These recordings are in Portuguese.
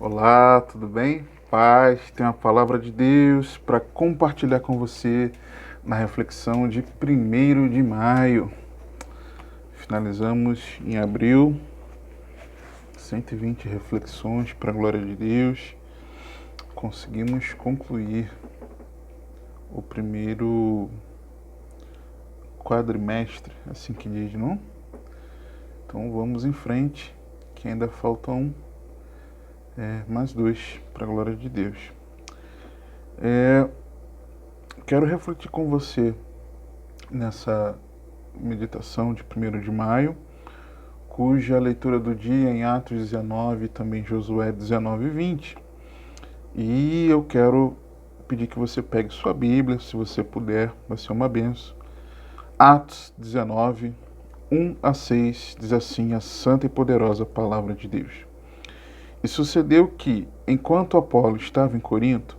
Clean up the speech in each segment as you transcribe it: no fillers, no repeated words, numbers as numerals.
Olá, tudo bem? Paz, tem uma palavra de Deus para compartilhar com você na reflexão de 1º de maio. Finalizamos em abril, 120 reflexões para a glória de Deus. Conseguimos concluir o primeiro quadrimestre, assim que diz, não? Então vamos em frente, que ainda faltam mais dois para a glória de Deus. Quero refletir com você nessa meditação de 1º de maio, cuja leitura do dia em Atos 19 e também Josué 19 e 20. E eu quero pedir que você pegue sua Bíblia, se você puder, vai ser uma benção. Atos 19, 1 a 6, diz assim a santa e poderosa palavra de Deus. E sucedeu que, enquanto Apolo estava em Corinto,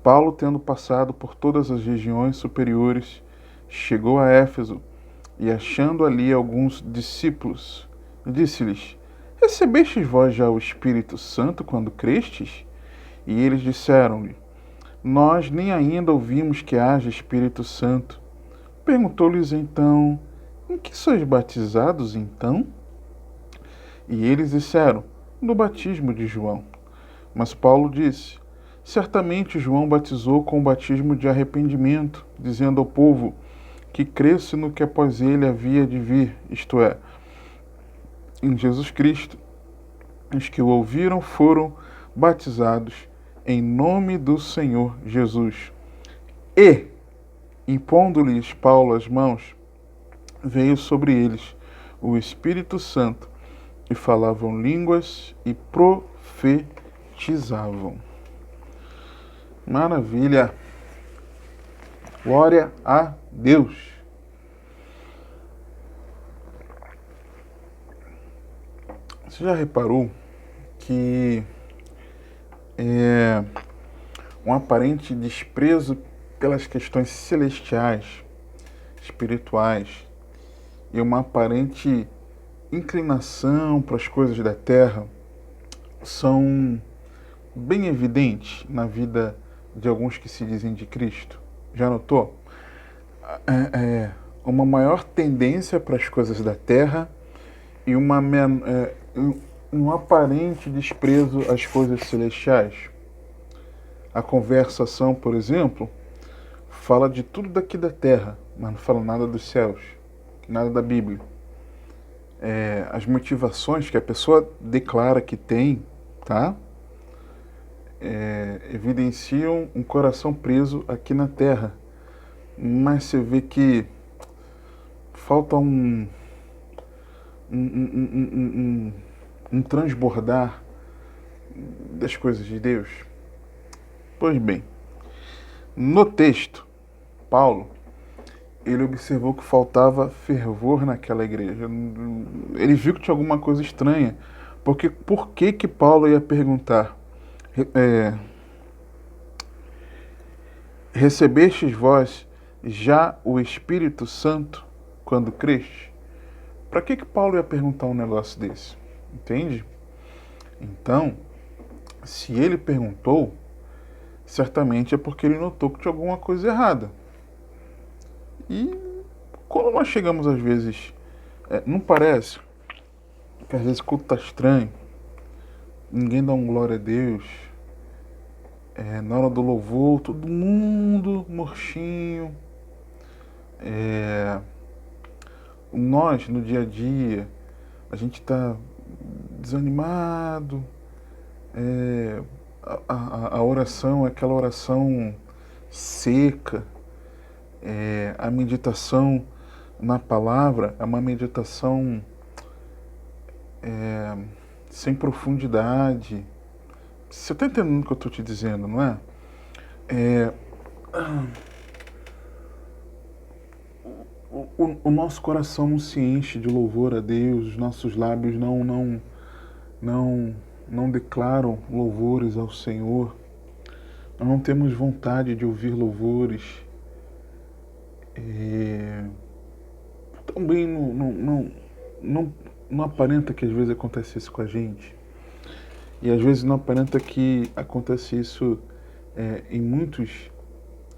Paulo, tendo passado por todas as regiões superiores, chegou a Éfeso e, achando ali alguns discípulos, disse-lhes: Recebestes vós já o Espírito Santo quando crestes? E eles disseram-lhe: Nós nem ainda ouvimos que haja Espírito Santo. Perguntou-lhes então: Em que sois batizados então? E eles disseram: No batismo de João. Mas Paulo disse: Certamente João batizou com o batismo de arrependimento, dizendo ao povo que cresce no que após ele havia de vir, isto é, em Jesus Cristo. Os que o ouviram foram batizados em nome do Senhor Jesus. E, impondo-lhes Paulo as mãos, veio sobre eles o Espírito Santo, e falavam línguas e profetizavam. Maravilha! Glória a Deus! Você já reparou que um aparente desprezo pelas questões celestiais, espirituais, e uma aparente inclinação para as coisas da terra são bem evidentes na vida de alguns que se dizem de Cristo? Já notou? Uma maior tendência para as coisas da terra e um aparente desprezo às coisas celestiais. A conversação, por exemplo, fala de tudo daqui da terra, mas não fala nada dos céus, nada da Bíblia. As motivações que a pessoa declara que tem, tá? Evidenciam um coração preso aqui na terra. Mas você vê que falta um transbordar das coisas de Deus. Pois bem, no texto, Paulo, ele observou que faltava fervor naquela igreja. Ele viu que tinha alguma coisa estranha. Porque por que Paulo ia perguntar? Recebestes vós já o Espírito Santo quando creste? Para que Paulo ia perguntar um negócio desse? Entende? Então, se ele perguntou, certamente é porque ele notou que tinha alguma coisa errada. E quando nós chegamos às vezes, não parece que às vezes o culto está estranho, ninguém dá um glória a Deus, na hora do louvor, todo mundo murchinho, nós no dia a dia, a gente está desanimado, a oração é aquela oração seca, a meditação na palavra é uma meditação sem profundidade. Você está entendendo o que eu estou te dizendo, não é? O nosso coração não se enche de louvor a Deus, os nossos lábios não declaram louvores ao Senhor. Nós não temos vontade de ouvir louvores. Também não aparenta que às vezes acontece isso com a gente. E às vezes não aparenta que acontece isso em muitos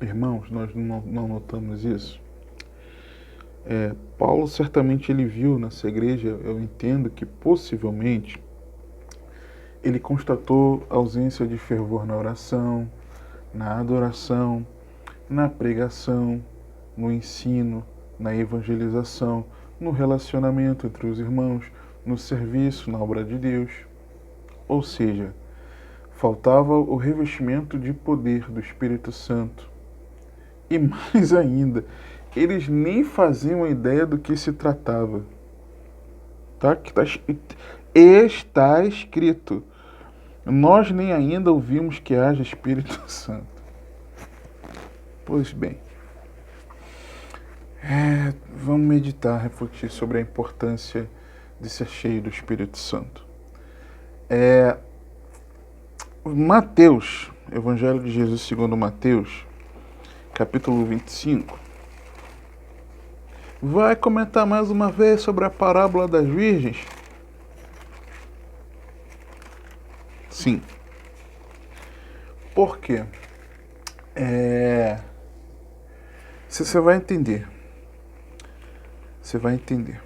irmãos, nós não notamos isso. Paulo certamente ele viu nessa igreja, eu entendo que possivelmente ele constatou ausência de fervor na oração, na adoração, na pregação, no ensino, na evangelização, no relacionamento entre os irmãos, no serviço, na obra de Deus. Ou seja, faltava o revestimento de poder do Espírito Santo. E mais ainda, eles nem faziam ideia do que se tratava. Tá? Está escrito. Nós nem ainda ouvimos que haja Espírito Santo. Pois bem, vamos meditar, refletir sobre a importância de ser cheio do Espírito Santo. Mateus, Evangelho de Jesus segundo Mateus, capítulo 25, vai comentar mais uma vez sobre a parábola das virgens? Sim. Por quê? Você vai entender. Você vai entender.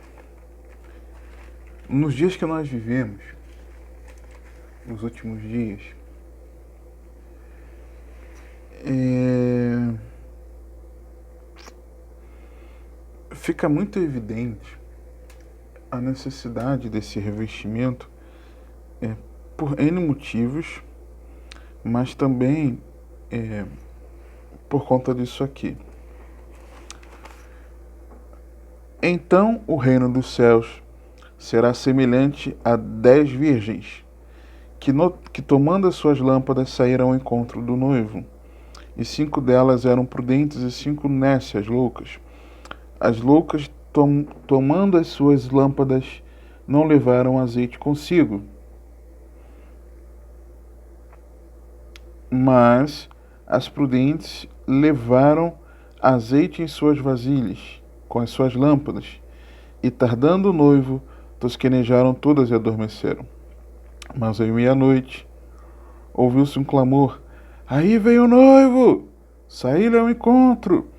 Nos dias que nós vivemos, nos últimos dias, fica muito evidente a necessidade desse revestimento por N motivos, mas também por conta disso aqui. Então o reino dos céus será semelhante a 10 virgens, que tomando as suas lâmpadas saíram ao encontro do noivo. E 5 delas eram prudentes e 5 nécias, loucas. As loucas, tomando as suas lâmpadas, não levaram azeite consigo. Mas as prudentes levaram azeite em suas vasilhas, com as suas lâmpadas. E tardando o noivo, tosquenejaram todas e adormeceram. Mas à meia-noite, ouviu-se um clamor: aí vem o noivo! Saíram ao encontro!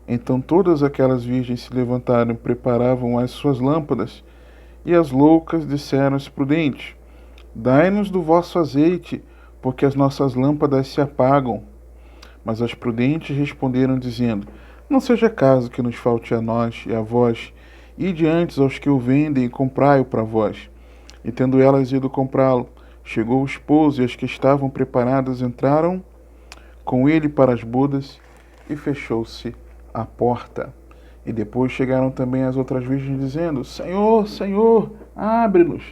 Então todas aquelas virgens se levantaram e preparavam as suas lâmpadas. E as loucas disseram às prudentes: dai-nos do vosso azeite, porque as nossas lâmpadas se apagam. Mas as prudentes responderam, dizendo: não seja caso que nos falte a nós e a vós, ide antes aos que o vendem e comprai-o para vós. E tendo elas ido comprá-lo, chegou o esposo, e as que estavam preparadas entraram com ele para as bodas, e fechou-se a porta. E depois chegaram também as outras virgens, dizendo: Senhor, Senhor, abre-nos.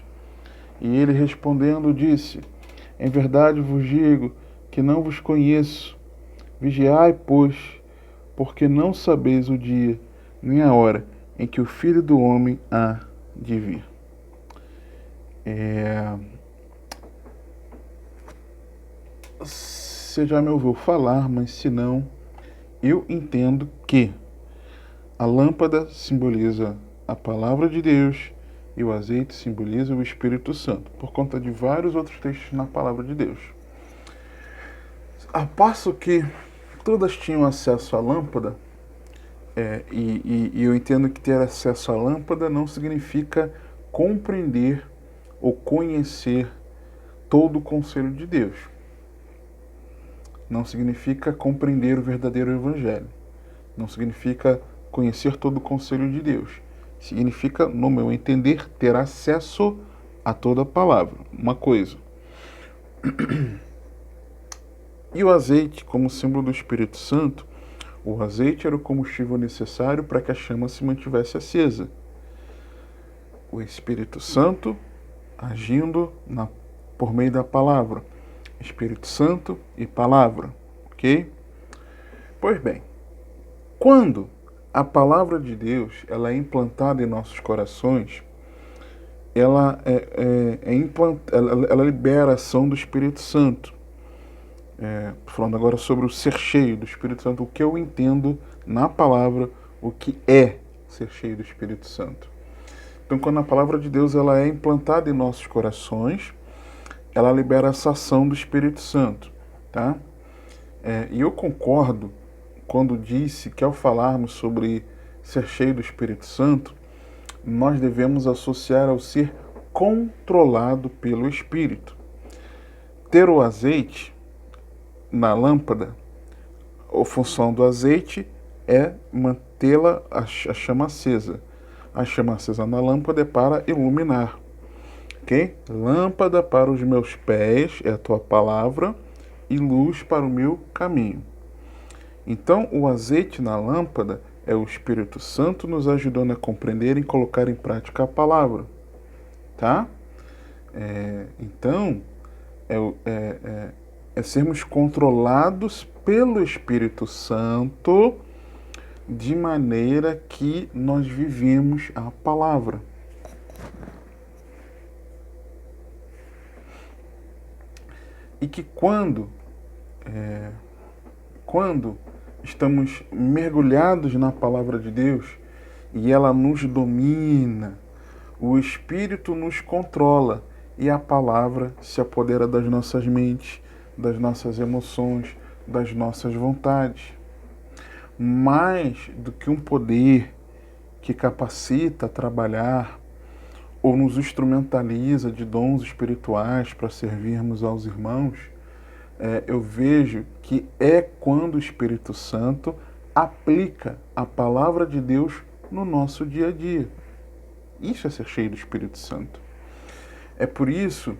E ele respondendo disse: em verdade vos digo que não vos conheço. Vigiai, pois, porque não sabeis o dia nem a hora em que o Filho do Homem há de vir. Você já me ouviu falar, mas se não, eu entendo que a lâmpada simboliza a palavra de Deus e o azeite simboliza o Espírito Santo, por conta de vários outros textos na palavra de Deus. Ao passo que todas tinham acesso à lâmpada, e eu entendo que ter acesso à lâmpada não significa compreender ou conhecer todo o conselho de Deus. Não significa compreender o verdadeiro evangelho. Não significa conhecer todo o conselho de Deus. Significa, no meu entender, ter acesso a toda a palavra. Uma coisa. E o azeite, como símbolo do Espírito Santo, o azeite era o combustível necessário para que a chama se mantivesse acesa. O Espírito Santo agindo por meio da palavra. Espírito Santo e palavra, ok? Pois bem, quando a palavra de Deus ela é implantada em nossos corações, ela libera a ação do Espírito Santo. Falando agora sobre o ser cheio do Espírito Santo, o que eu entendo na palavra, o que é ser cheio do Espírito Santo. Então, quando a palavra de Deus ela é implantada em nossos corações, ela libera essa ação do Espírito Santo, tá? E eu concordo quando disse que ao falarmos sobre ser cheio do Espírito Santo, nós devemos associar ao ser controlado pelo Espírito. Ter o azeite na lâmpada, a função do azeite é mantê-la a chama acesa. A chama acesa na lâmpada é para iluminar. Ok? Lâmpada para os meus pés é a tua palavra e luz para o meu caminho. Então, o azeite na lâmpada é o Espírito Santo nos ajudando a compreender e colocar em prática a palavra. Tá? Então, é sermos controlados pelo Espírito Santo de maneira que nós vivemos a palavra. E que quando estamos mergulhados na palavra de Deus e ela nos domina, o Espírito nos controla e a palavra se apodera das nossas mentes, das nossas emoções, das nossas vontades. Mais do que um poder que capacita a trabalhar ou nos instrumentaliza de dons espirituais para servirmos aos irmãos, eu vejo que é quando o Espírito Santo aplica a palavra de Deus no nosso dia a dia. Isso é ser cheio do Espírito Santo. É por isso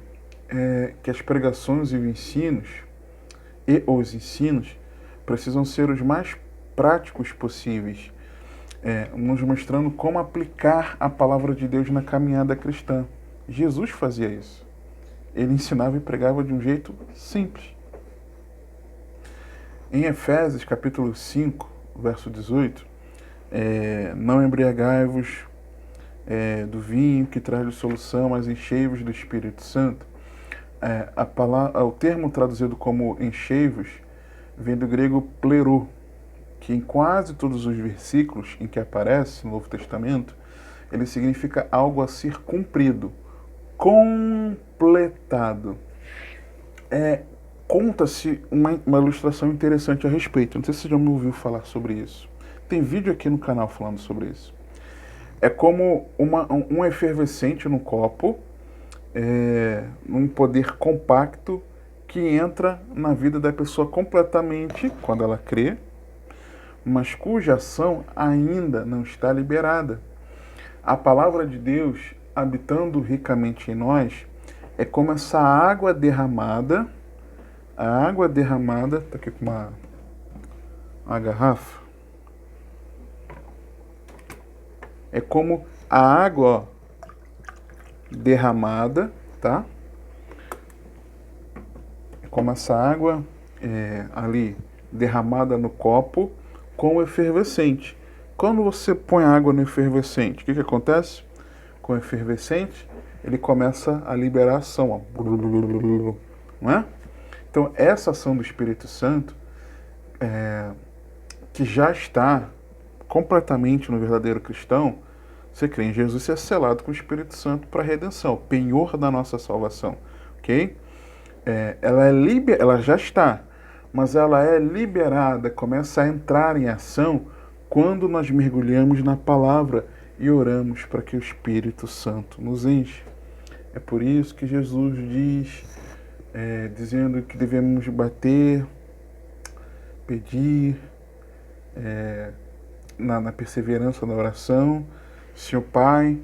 que as pregações e os ensinos precisam ser os mais práticos possíveis, nos mostrando como aplicar a palavra de Deus na caminhada cristã. Jesus fazia isso. Ele ensinava e pregava de um jeito simples. Em Efésios, capítulo 5, verso 18, não embriagai-vos do vinho que traz dissolução, mas enchei-vos do Espírito Santo. O termo traduzido como enchei-vos vem do grego plerô, que em quase todos os versículos em que aparece no Novo Testamento, ele significa algo a ser cumprido, completado. Conta-se uma ilustração interessante a respeito. Não sei se você já me ouviu falar sobre isso. Tem vídeo aqui no canal falando sobre isso. É como um efervescente no copo, um poder compacto que entra na vida da pessoa completamente quando ela crê, mas cuja ação ainda não está liberada. A palavra de Deus, habitando ricamente em nós, é como essa água derramada. A água derramada, está aqui com uma garrafa. É como a água derramada, tá? É como essa água ali derramada no copo com o efervescente. Quando você põe água no efervescente, o que acontece? Com o efervescente, ele começa a liberar ação, ó. Não é? Então, essa ação do Espírito Santo, que já está completamente no verdadeiro cristão, você crê em Jesus e é selado com o Espírito Santo para a redenção, penhor da nossa salvação. Ok? Ela já está, mas ela é liberada, começa a entrar em ação quando nós mergulhamos na palavra e oramos para que o Espírito Santo nos enche. É por isso que Jesus diz, dizendo que devemos bater, pedir, na perseverança da oração. Se o Pai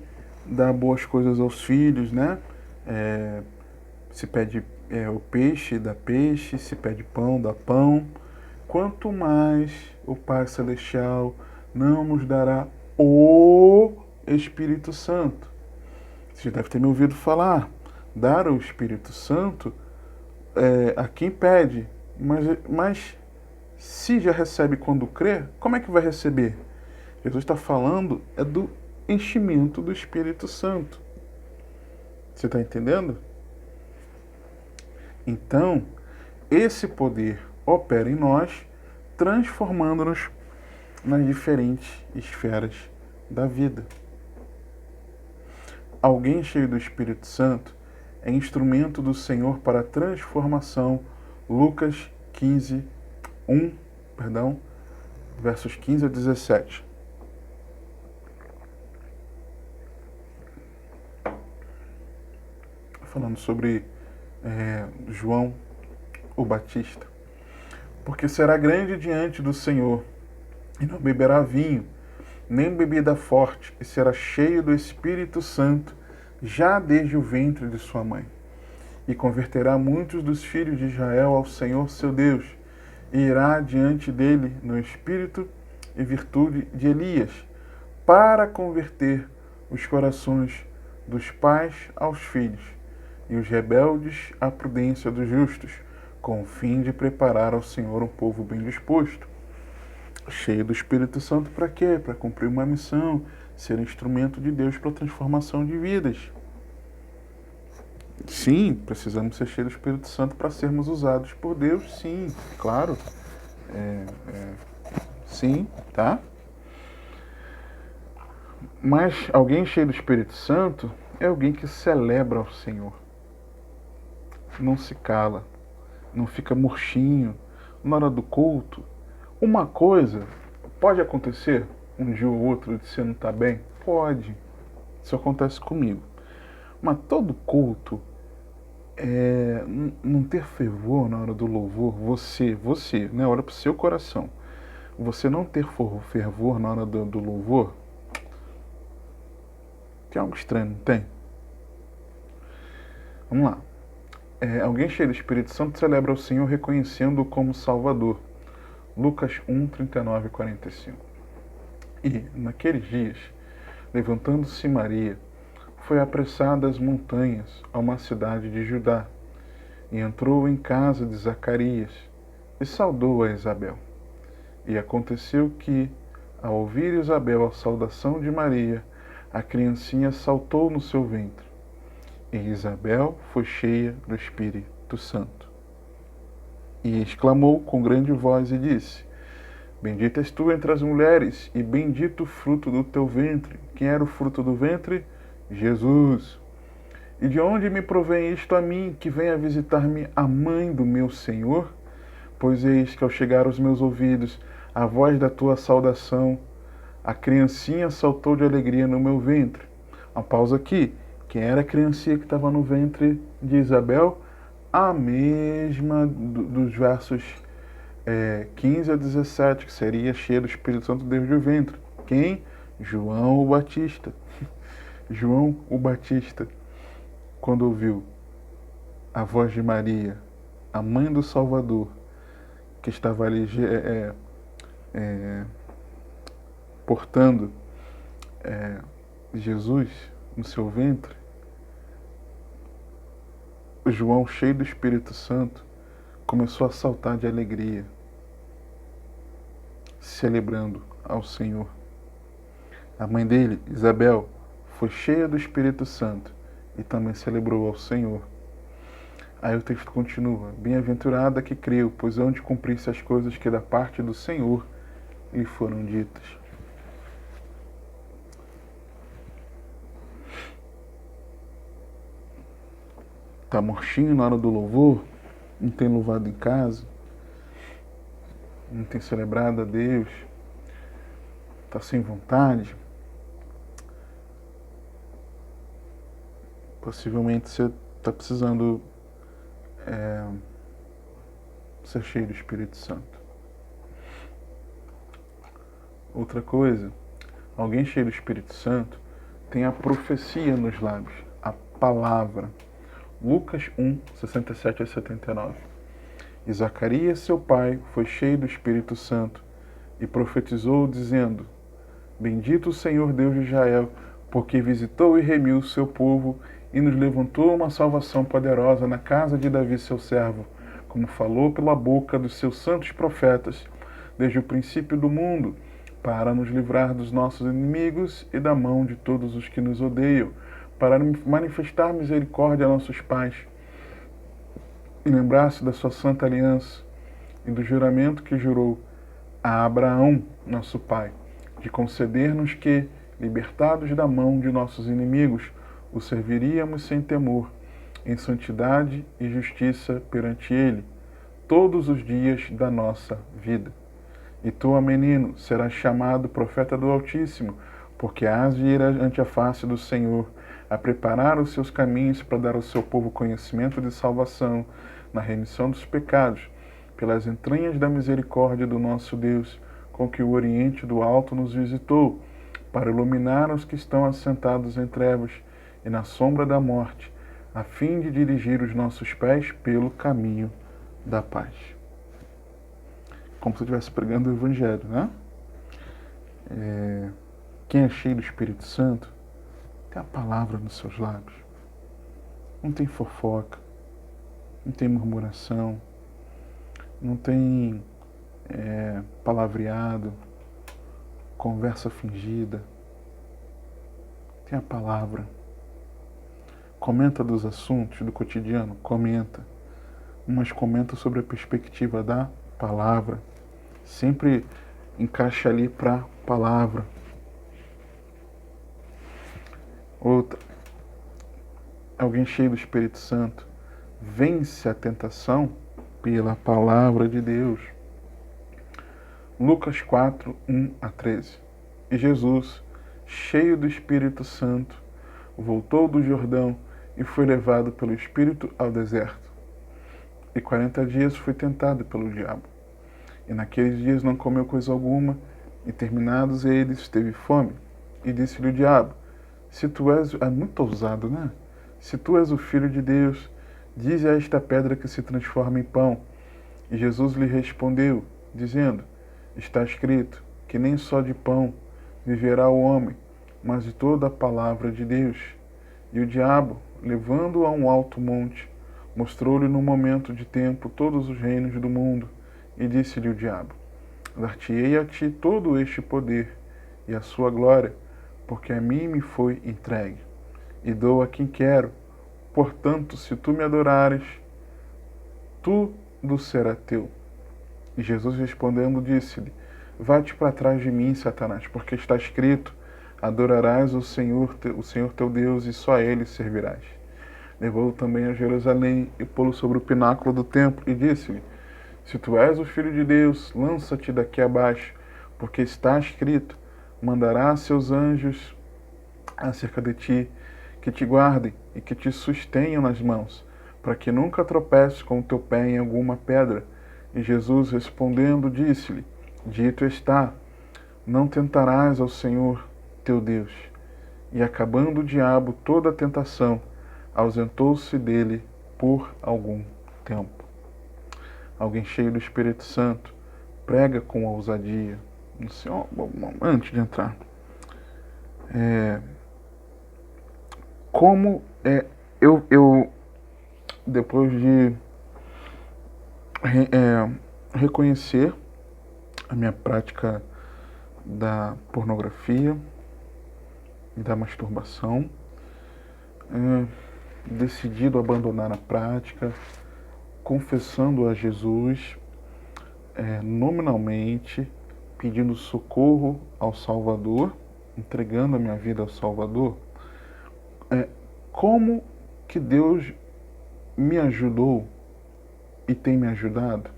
dá boas coisas aos filhos, né? Se pede o peixe, dá peixe, se pede pão, dá pão. Quanto mais o Pai Celestial não nos dará o Espírito Santo. Você deve ter me ouvido falar, dar o Espírito Santo a quem pede, mas se já recebe quando crê, como é que vai receber? Jesus está falando do enchimento do Espírito Santo. Você está entendendo? Então, esse poder opera em nós, transformando-nos nas diferentes esferas da vida. Alguém cheio do Espírito Santo é instrumento do Senhor para a transformação. Lucas 15, versos 15 a 17. Falando sobre João o Batista. Porque será grande diante do Senhor, e não beberá vinho, nem bebida forte, e será cheio do Espírito Santo, já desde o ventre de sua mãe. E converterá muitos dos filhos de Israel ao Senhor seu Deus, e irá diante dele no espírito e virtude de Elias, para converter os corações dos pais aos filhos, e os rebeldes à prudência dos justos, com o fim de preparar ao Senhor um povo bem disposto. Cheio do Espírito Santo para quê? Para cumprir uma missão, ser instrumento de Deus para a transformação de vidas. Sim, precisamos ser cheios do Espírito Santo para sermos usados por Deus, sim, claro. Sim, tá? Mas alguém cheio do Espírito Santo é alguém que celebra o Senhor. Não se cala, não fica murchinho na hora do culto. Uma coisa pode acontecer um dia ou outro de você não estar bem? Pode. Isso acontece comigo. Mas todo culto não ter fervor na hora do louvor, você, né? Olha para o seu coração. Você não ter fervor na hora do louvor, tem algo estranho, não tem? Vamos lá. Alguém cheio do Espírito Santo celebra o Senhor reconhecendo-o como Salvador. Lucas 1, 39 e 45. E, naqueles dias, levantando-se Maria, foi apressada às montanhas, a uma cidade de Judá, e entrou em casa de Zacarias, e saudou a Isabel. E aconteceu que, ao ouvir Isabel a saudação de Maria, a criancinha saltou no seu ventre. E Isabel foi cheia do Espírito Santo. E exclamou com grande voz e disse: Bendita és tu entre as mulheres, e bendito o fruto do teu ventre. Quem era o fruto do ventre? Jesus. E de onde me provém isto a mim, que venha visitar-me a mãe do meu Senhor? Pois eis que ao chegar aos meus ouvidos a voz da tua saudação, a criancinha saltou de alegria no meu ventre. Uma pausa aqui. Quem era a criancinha que estava no ventre de Isabel? A mesma dos versos 15 a 17, que seria cheia do Espírito Santo desde o ventre. Quem? João o Batista. João o Batista, quando ouviu a voz de Maria, a mãe do Salvador, que estava ali portando Jesus no seu ventre, João, cheio do Espírito Santo, começou a saltar de alegria, celebrando ao Senhor. A mãe dele, Isabel, foi cheia do Espírito Santo e também celebrou ao Senhor. Aí o texto continua: Bem-aventurada que creu, pois hão de cumprir-se as coisas que da parte do Senhor lhe foram ditas. Tá murchinho na hora do louvor? Não tem louvado em casa? Não tem celebrado a Deus? Tá sem vontade? Possivelmente você está precisando ser cheio do Espírito Santo. Outra coisa, alguém cheio do Espírito Santo tem a profecia nos lábios, a palavra. Lucas 1, 67 a 79. E Zacarias, seu pai, foi cheio do Espírito Santo e profetizou, dizendo: Bendito o Senhor Deus de Israel, porque visitou e remiu o seu povo e nos levantou uma salvação poderosa na casa de Davi, seu servo, como falou pela boca dos seus santos profetas, desde o princípio do mundo, para nos livrar dos nossos inimigos e da mão de todos os que nos odeiam, para manifestar misericórdia a nossos pais e lembrar-se da sua santa aliança e do juramento que jurou a Abraão, nosso pai, de conceder-nos que, libertados da mão de nossos inimigos, o serviríamos sem temor, em santidade e justiça perante Ele, todos os dias da nossa vida. E tu, ó menino, serás chamado profeta do Altíssimo, porque hás de ir ante a face do Senhor, a preparar os seus caminhos para dar ao seu povo conhecimento de salvação, na remissão dos pecados, pelas entranhas da misericórdia do nosso Deus, com que o Oriente do Alto nos visitou, para iluminar os que estão assentados em trevas e na sombra da morte, a fim de dirigir os nossos pés pelo caminho da paz. Como se eu estivesse pregando o Evangelho, né? Quem é cheio do Espírito Santo tem a palavra nos seus lábios. Não tem fofoca, não tem murmuração, não tem palavreado, conversa fingida. Tem a palavra. Comenta dos assuntos do cotidiano? Comenta. Mas comenta sobre a perspectiva da palavra. Sempre encaixa ali para a palavra. Outra. Alguém cheio do Espírito Santo vence a tentação pela palavra de Deus. Lucas 4, 1 a 13. E Jesus, cheio do Espírito Santo, voltou do Jordão e foi levado pelo Espírito ao deserto. E 40 dias foi tentado pelo diabo. E naqueles dias não comeu coisa alguma, e terminados eles, teve fome. E disse-lhe o diabo, se tu és... É muito ousado, né? Se tu és o Filho de Deus, dize a esta pedra que se transforma em pão. E Jesus lhe respondeu, dizendo, está escrito que nem só de pão viverá o homem, mas de toda a palavra de Deus. E o diabo, levando-o a um alto monte, mostrou-lhe num momento de tempo todos os reinos do mundo, e disse-lhe o diabo, dar-te-ei a ti todo este poder e a sua glória, porque a mim me foi entregue, e dou a quem quero. Portanto, se tu me adorares, tudo será teu. E Jesus respondendo disse-lhe, vai-te para trás de mim, Satanás, porque está escrito, adorarás o Senhor teu Deus, e só a Ele servirás. Levou-o também a Jerusalém e pô-lo sobre o pináculo do templo e disse-lhe, se tu és o Filho de Deus, lança-te daqui abaixo, porque está escrito, mandará seus anjos acerca de ti, que te guardem e que te sustenham nas mãos, para que nunca tropeces com o teu pé em alguma pedra. E Jesus respondendo disse-lhe, dito está, não tentarás ao Senhor teu Deus. E acabando o diabo toda a tentação, ausentou-se dele por algum tempo. Alguém cheio do Espírito Santo prega com ousadia. Antes de entrar, eu depois de reconhecer a minha prática da pornografia e da masturbação, decidido abandonar a prática, confessando a Jesus, nominalmente, pedindo socorro ao Salvador, entregando a minha vida ao Salvador, como que Deus me ajudou e tem me ajudado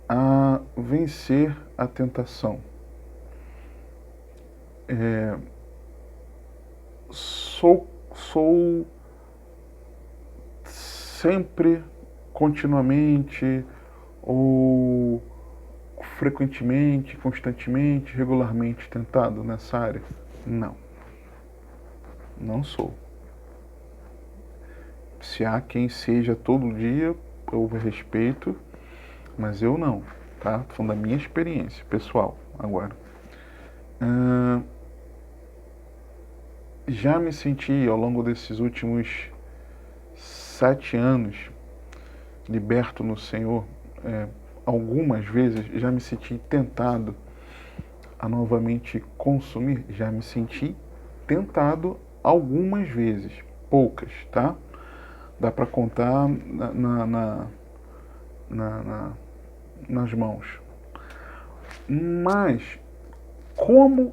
a vencer a tentação. Sou sempre, continuamente, ou frequentemente, constantemente, regularmente tentado nessa área? Não sou. Se há quem seja todo dia, eu respeito, mas eu não, tá? Tô falando da minha experiência pessoal agora. Já me senti ao longo desses últimos 7 anos liberto no Senhor, algumas vezes já me senti tentado a novamente consumir, já me senti tentado algumas vezes, poucas, tá? Dá para contar nas mãos. Mas como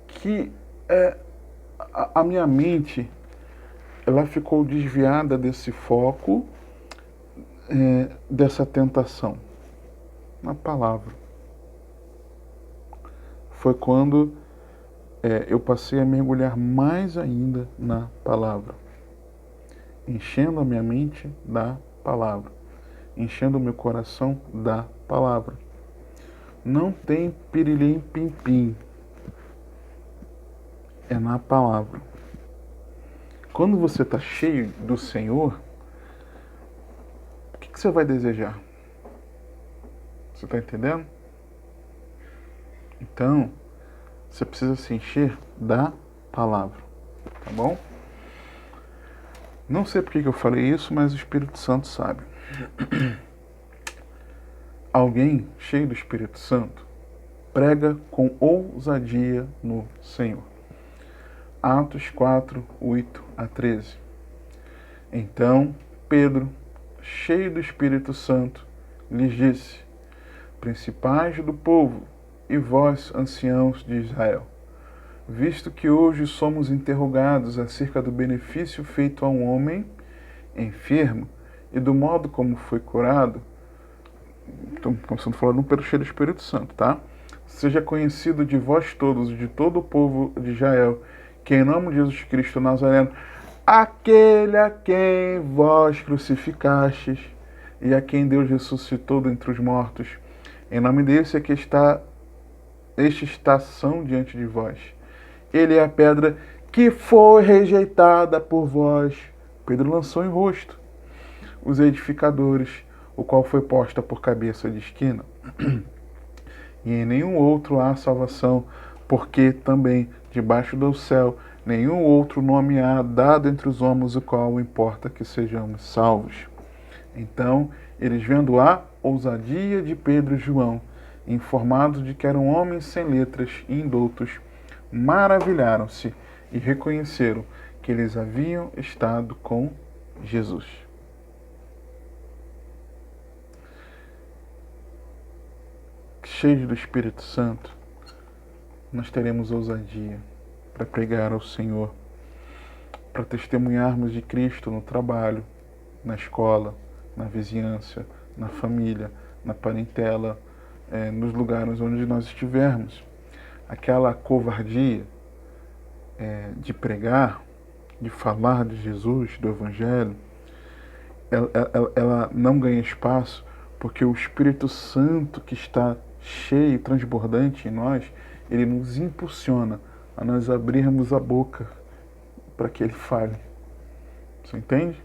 que a minha mente ela ficou desviada desse foco, dessa tentação, na palavra. Foi quando eu passei a mergulhar mais ainda na palavra, enchendo a minha mente da palavra, enchendo o meu coração da palavra. Não tem pirilim pim pim, é na palavra. Quando você está cheio do Senhor, o que você vai desejar? Você está entendendo? Então, você precisa se encher da palavra, tá bom? Não sei por que eu falei isso, mas o Espírito Santo sabe. Alguém cheio do Espírito Santo prega com ousadia no Senhor. Atos 4, 8 a 13. Então Pedro, cheio do Espírito Santo, lhes disse: principais do povo e vós, anciãos de Israel, visto que hoje somos interrogados acerca do benefício feito a um homem enfermo e do modo como foi curado, estou começando a falar pelo cheio do Espírito Santo, tá? Seja conhecido de vós todos e de todo o povo de Israel, que em nome de Jesus Cristo Nazareno, aquele a quem vós crucificastes e a quem Deus ressuscitou dentre os mortos, em nome desse é que este está são diante de vós. Ele é a pedra que foi rejeitada por vós. Pedro lançou em rosto os edificadores, o qual foi posta por cabeça de esquina. E em nenhum outro há salvação, porque também debaixo do céu nenhum outro nome há dado entre os homens, o qual importa que sejamos salvos. Então, eles vendo a ousadia de Pedro e João, informados de que eram homens sem letras e indoutos, maravilharam-se e reconheceram que eles haviam estado com Jesus. Cheios do Espírito Santo, nós teremos ousadia para pregar ao Senhor, para testemunharmos de Cristo no trabalho, na escola, na vizinhança, na família, na parentela, nos lugares onde nós estivermos. Aquela covardia de pregar, de falar de Jesus, do Evangelho, ela não ganha espaço porque o Espírito Santo que está cheio, transbordante em nós, ele nos impulsiona a nós abrirmos a boca para que ele fale. Você entende?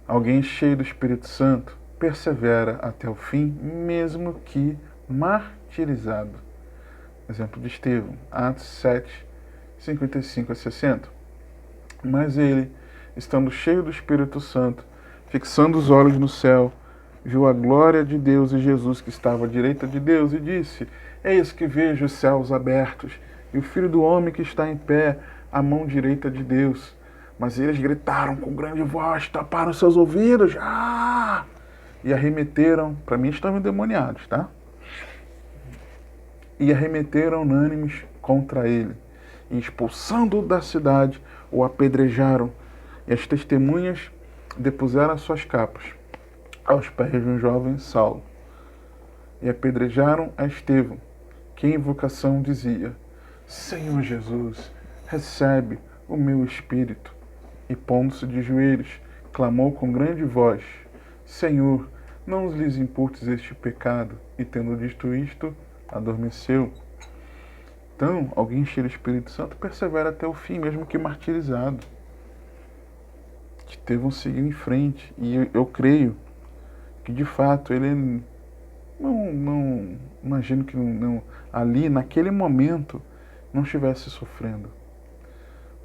Alguém cheio do Espírito Santo persevera até o fim, mesmo que martirizado. Exemplo de Estevão, Atos 7, 55 a 60. Mas ele, estando cheio do Espírito Santo, fixando os olhos no céu, viu a glória de Deus e Jesus que estava à direita de Deus e disse: eis que vejo os céus abertos e o Filho do Homem que está em pé à mão direita de Deus. Mas eles gritaram com grande voz, taparam seus ouvidos, e arremeteram, para mim estão endemoniados, tá? E arremeteram unânimes contra ele, e expulsando-o da cidade, o apedrejaram, e as testemunhas depuseram as suas capas aos pés de um jovem Saulo, e apedrejaram a Estevão, que em invocação dizia: Senhor Jesus, recebe o meu espírito. E pondo-se de joelhos, clamou com grande voz: Senhor, não lhes imputes este pecado. E tendo dito isto, adormeceu. Então, alguém cheio do Espírito Santo persevera até o fim, mesmo que martirizado. Que devam seguir em frente. E eu creio que, de fato, ele não imagino que não, ali, naquele momento, não estivesse sofrendo.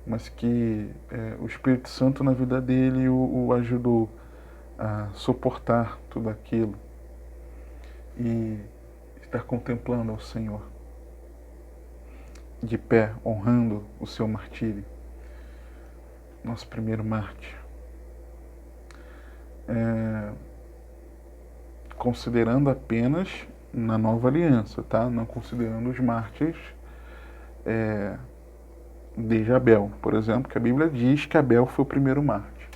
Mas que o Espírito Santo na vida dele o ajudou a suportar tudo aquilo e estar contemplando ao Senhor, de pé, honrando o seu martírio, nosso primeiro mártir. Considerando apenas na nova aliança, tá? Não considerando os mártires desde Abel, por exemplo, que a Bíblia diz que Abel foi o primeiro mártir.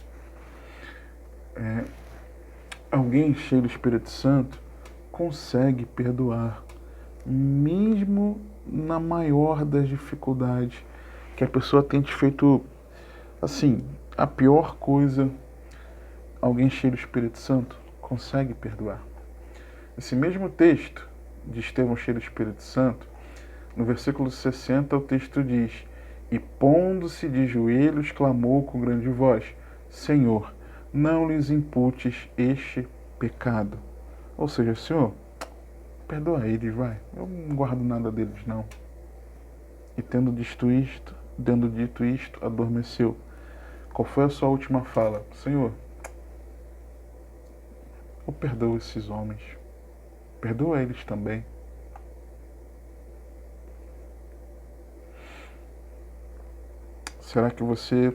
Alguém cheio do Espírito Santo consegue perdoar, mesmo na maior das dificuldades, que a pessoa tenha feito, assim, a pior coisa. Alguém cheio do Espírito Santo consegue perdoar. Esse mesmo texto de Estevão cheio do Espírito Santo, no versículo 60, o texto diz: e pondo-se de joelhos, clamou com grande voz: Senhor, não lhes imputes este pecado. Ou seja, Senhor, perdoa eles, vai. Eu não guardo nada deles, não. E tendo dito isto, adormeceu. Qual foi a sua última fala? Senhor, eu perdoo esses homens. Perdoa eles também. Será que você,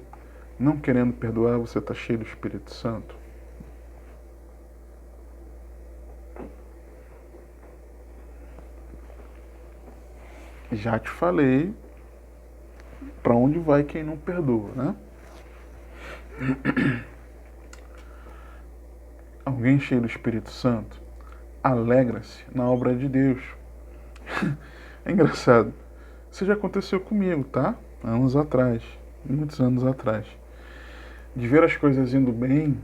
não querendo perdoar, você está cheio do Espírito Santo? Já te falei para onde vai quem não perdoa, né? Alguém cheio do Espírito Santo alegra-se na obra de Deus. É engraçado. Isso já aconteceu comigo, tá? Anos atrás, muitos anos atrás. De ver as coisas indo bem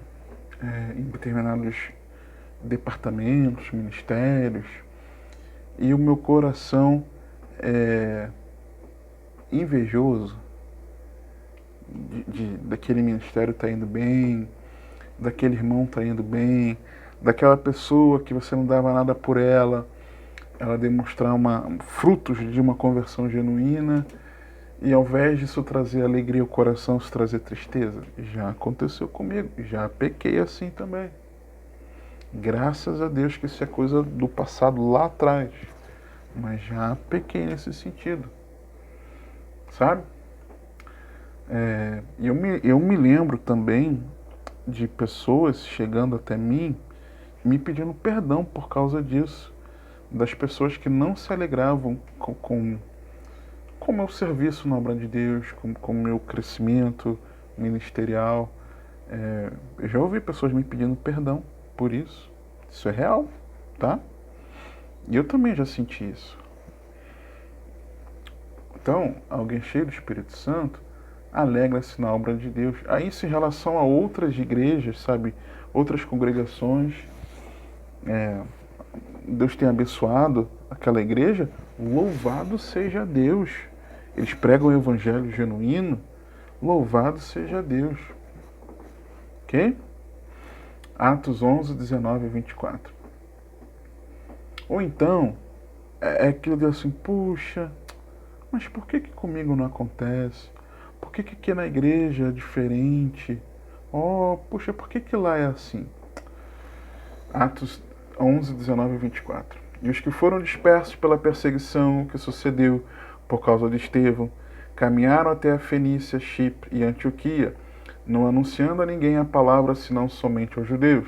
em determinados departamentos, ministérios, e o meu coração invejoso daquele ministério tá indo bem, daquele irmão tá indo bem, daquela pessoa que você não dava nada por ela demonstrar frutos de uma conversão genuína, e ao invés disso trazer alegria ao coração, se trazer tristeza. Já aconteceu comigo, já pequei assim também. Graças a Deus que isso é coisa do passado lá atrás, mas já pequei nesse sentido, sabe? Eu me lembro também de pessoas chegando até mim, me pedindo perdão por causa disso, das pessoas que não se alegravam com o meu serviço na obra de Deus, com o meu crescimento ministerial. Eu já ouvi pessoas me pedindo perdão por isso. Isso é real, tá? E eu também já senti isso. Então, alguém cheio do Espírito Santo alegra-se na obra de Deus. Aí, isso em relação a outras igrejas, sabe? Outras congregações. Deus tem abençoado aquela igreja. Louvado seja Deus. Eles pregam o evangelho genuíno. Louvado seja Deus. Ok? Atos 11, 19 e 24. Ou então, é aquilo de assim, puxa, mas por que comigo não acontece? Por que aqui na igreja é diferente? Puxa, por que lá é assim? Atos 11, 19 e 24. E os que foram dispersos pela perseguição que sucedeu por causa de Estevão, caminharam até a Fenícia, Chipre e Antioquia, não anunciando a ninguém a palavra senão somente aos judeus.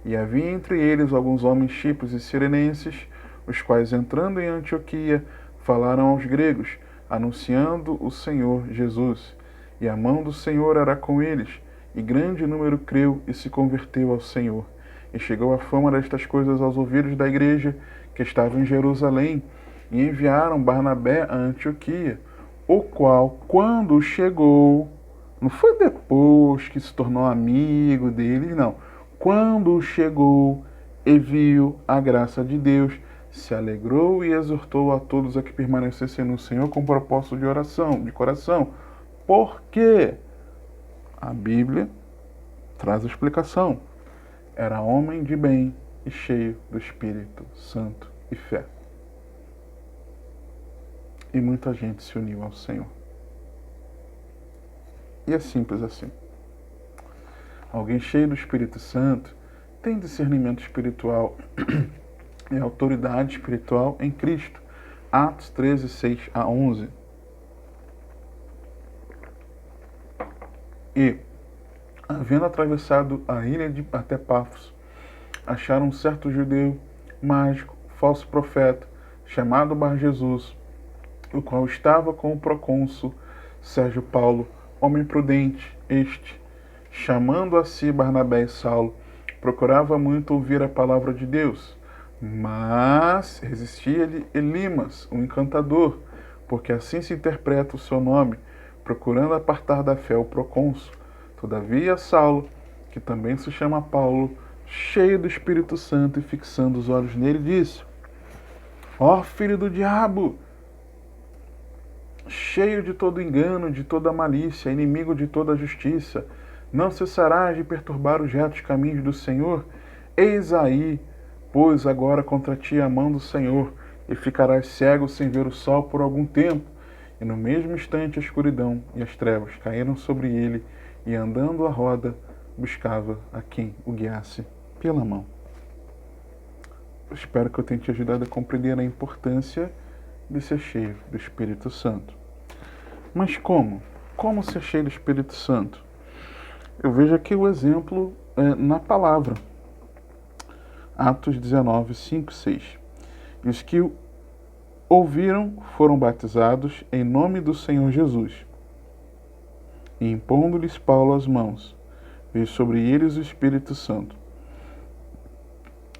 E havia entre eles alguns homens chipres e sirenenses, os quais, entrando em Antioquia, falaram aos gregos, anunciando o Senhor Jesus. E a mão do Senhor era com eles, e grande número creu e se converteu ao Senhor. E chegou a fama destas coisas aos ouvidos da igreja que estava em Jerusalém, e enviaram Barnabé a Antioquia, o qual, quando chegou, não foi depois que se tornou amigo deles, não. Quando chegou e viu a graça de Deus, se alegrou e exortou a todos a que permanecessem no Senhor com propósito de oração, de coração. Porque a Bíblia traz a explicação. Era homem de bem e cheio do Espírito Santo e fé. E muita gente se uniu ao Senhor. E é simples assim. Alguém cheio do Espírito Santo tem discernimento espiritual e autoridade espiritual em Cristo. Atos 13, 6 a 11. E, havendo atravessado a ilha até Pafos, acharam um certo judeu, mágico, falso profeta, chamado Bar Jesus, o qual estava com o procônsul Sérgio Paulo, homem prudente, este, chamando a si Barnabé e Saulo, procurava muito ouvir a palavra de Deus, mas resistia-lhe Elimas, o encantador, porque assim se interpreta o seu nome, procurando apartar da fé o procônsul. Todavia Saulo, que também se chama Paulo, cheio do Espírito Santo e fixando os olhos nele, disse: Ó filho do diabo, cheio de todo engano, de toda malícia, inimigo de toda justiça, não cessarás de perturbar os retos caminhos do Senhor? Eis aí, pois agora contra ti a mão do Senhor, e ficarás cego sem ver o sol por algum tempo. E no mesmo instante a escuridão e as trevas caíram sobre ele, e andando à roda, buscava a quem o guiasse pela mão. Eu espero que eu tenha te ajudado a compreender a importância de ser cheio do Espírito Santo. Mas como? Como ser cheio do Espírito Santo? Eu vejo aqui o exemplo na palavra. Atos 19, 5 e 6. E os que ouviram foram batizados em nome do Senhor Jesus. E impondo-lhes Paulo as mãos, veio sobre eles o Espírito Santo.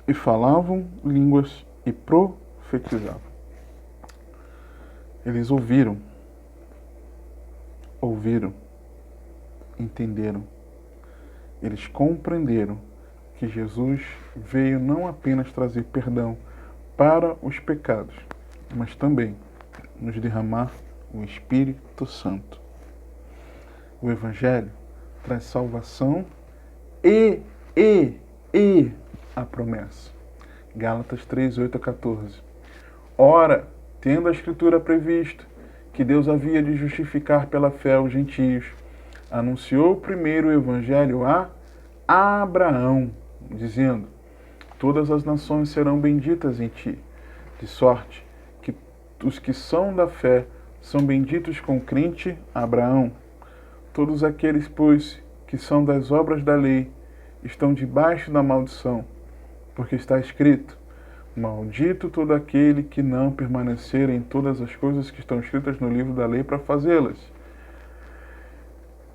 E falavam línguas e profetizavam. Eles ouviram, entenderam. Eles compreenderam que Jesus veio não apenas trazer perdão para os pecados, mas também nos derramar o Espírito Santo. O Evangelho traz salvação e a promessa. Gálatas 3, 8 a 14. Ora, tendo a Escritura previsto que Deus havia de justificar pela fé os gentios, anunciou primeiro o Evangelho a Abraão, dizendo: todas as nações serão benditas em ti, de sorte que os que são da fé são benditos com crente Abraão. Todos aqueles, pois, que são das obras da lei, estão debaixo da maldição, porque está escrito: maldito todo aquele que não permanecer em todas as coisas que estão escritas no livro da lei para fazê-las.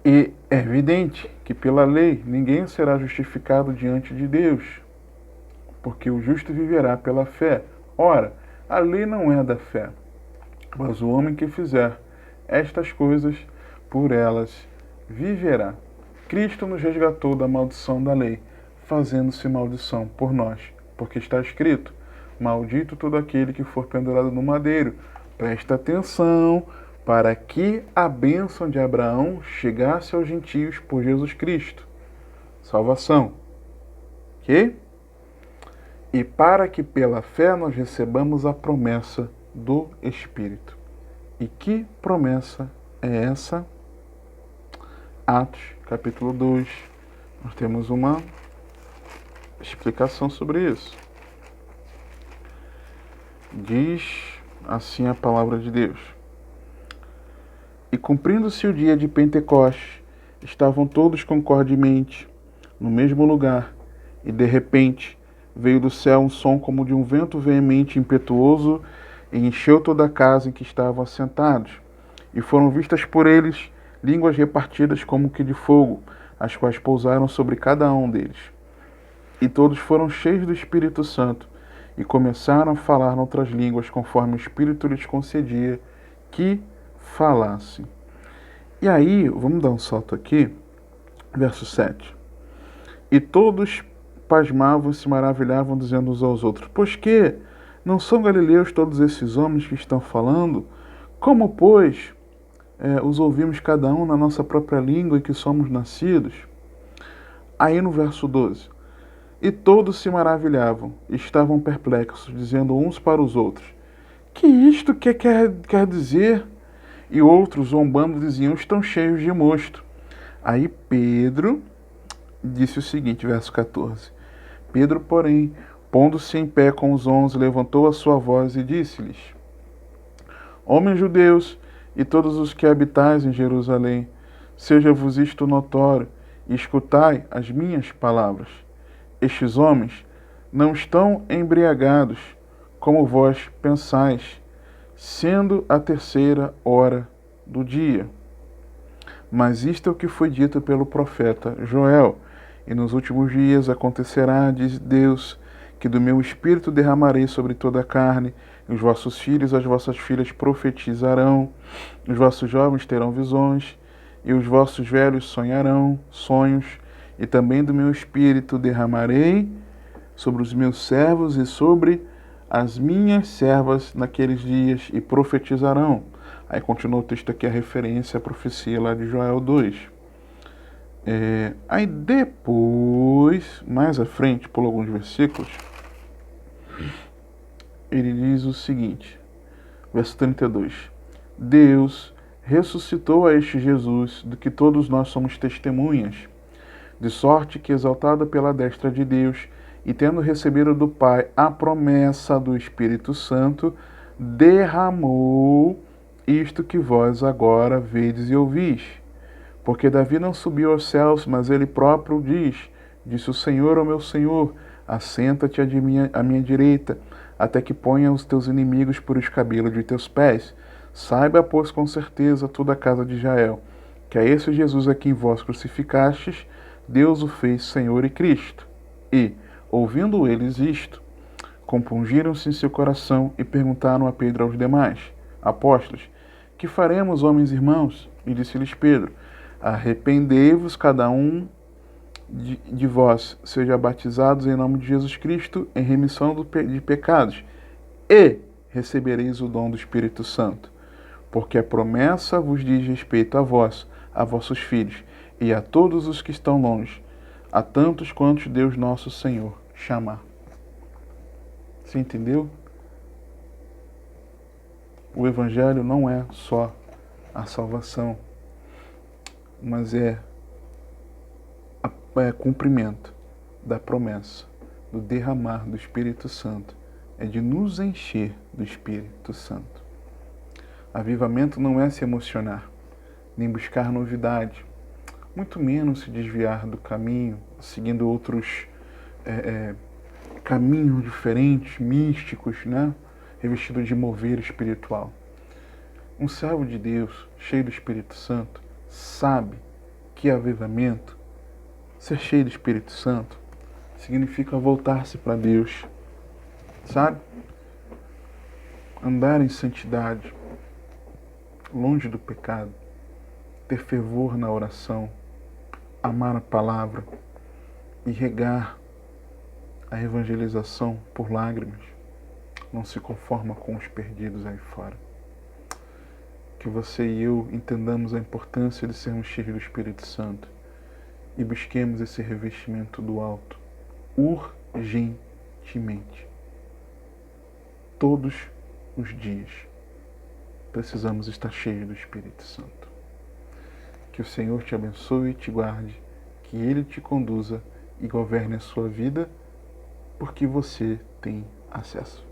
E é evidente que pela lei ninguém será justificado diante de Deus, porque o justo viverá pela fé. Ora, a lei não é da fé, mas o homem que fizer estas coisas, por elas viverá. Cristo nos resgatou da maldição da lei, fazendo-se maldição por nós, porque está escrito: maldito todo aquele que for pendurado no madeiro. Presta atenção, para que a bênção de Abraão chegasse aos gentios por Jesus Cristo. Salvação. Ok? E para que pela fé nós recebamos a promessa do Espírito. E que promessa é essa? Atos, capítulo 2. Nós temos uma explicação sobre isso. Diz assim a palavra de Deus: e cumprindo-se o dia de Pentecostes, estavam todos concordemente no mesmo lugar, e de repente veio do céu um som como de um vento veemente e impetuoso, e encheu toda a casa em que estavam assentados. E foram vistas por eles línguas repartidas como que de fogo, as quais pousaram sobre cada um deles. E todos foram cheios do Espírito Santo, e começaram a falar noutras línguas, conforme o Espírito lhes concedia que falassem. E aí, vamos dar um salto aqui, verso 7. E todos pasmavam e se maravilhavam, dizendo uns aos outros: pois que não são galileus todos esses homens que estão falando? Como, pois, os ouvimos cada um na nossa própria língua em que somos nascidos? Aí no verso 12. E todos se maravilhavam, e estavam perplexos, dizendo uns para os outros: que isto quer dizer? E outros, zombando, diziam: estão cheios de mosto. Aí Pedro disse o seguinte, verso 14. Pedro, porém, pondo-se em pé com os 11, levantou a sua voz e disse-lhes: homens judeus, e todos os que habitais em Jerusalém, seja-vos isto notório, e escutai as minhas palavras. Estes homens não estão embriagados, como vós pensais, sendo a terceira hora do dia. Mas isto é o que foi dito pelo profeta Joel. E nos últimos dias acontecerá, diz Deus, que do meu espírito derramarei sobre toda a carne, e os vossos filhos e as vossas filhas profetizarão, os vossos jovens terão visões, e os vossos velhos sonharão sonhos, e também do meu espírito derramarei sobre os meus servos e sobre as minhas servas naqueles dias, e profetizarão. Aí continua o texto aqui, a referência à profecia lá de Joel 2. Aí depois, mais à frente, por alguns versículos, ele diz o seguinte, verso 32. Deus ressuscitou a este Jesus, do que todos nós somos testemunhas, de sorte que, exaltado pela destra de Deus, e tendo recebido do Pai a promessa do Espírito Santo, derramou isto que vós agora vedes e ouvis. Porque Davi não subiu aos céus, mas ele próprio diz, disse o Senhor ao meu Senhor, assenta-te à minha direita, até que ponha os teus inimigos por escabelo de teus pés. Saiba, pois, com certeza toda a casa de Israel, que a esse Jesus a quem vós crucificastes, Deus o fez Senhor e Cristo. E, ouvindo eles isto, compungiram-se em seu coração e perguntaram a Pedro e aos demais apóstolos, que faremos, homens e irmãos? E disse-lhes Pedro, arrependei-vos cada um de vós, seja batizados em nome de Jesus Cristo em remissão de pecados, e recebereis o dom do Espírito Santo. Porque a promessa vos diz respeito a vós, a vossos filhos, e a todos os que estão longe, a tantos quantos Deus nosso Senhor chamar. Você entendeu? O Evangelho não é só a salvação, mas é cumprimento da promessa, do derramar do Espírito Santo, é de nos encher do Espírito Santo. Avivamento não é se emocionar, nem buscar novidade, muito menos se desviar do caminho, seguindo outros caminhos diferentes, místicos, né? Revestido de mover espiritual. Um servo de Deus, cheio do Espírito Santo, sabe que avivamento, ser cheio do Espírito Santo, significa voltar-se para Deus, sabe? Andar em santidade, longe do pecado, ter fervor na oração, amar a palavra e regar a evangelização por lágrimas. Não se conforma com os perdidos aí fora. Que você e eu entendamos a importância de sermos cheios do Espírito Santo e busquemos esse revestimento do alto urgentemente. Todos os dias precisamos estar cheios do Espírito Santo. Que o Senhor te abençoe e te guarde, que Ele te conduza e governe a sua vida, porque você tem acesso.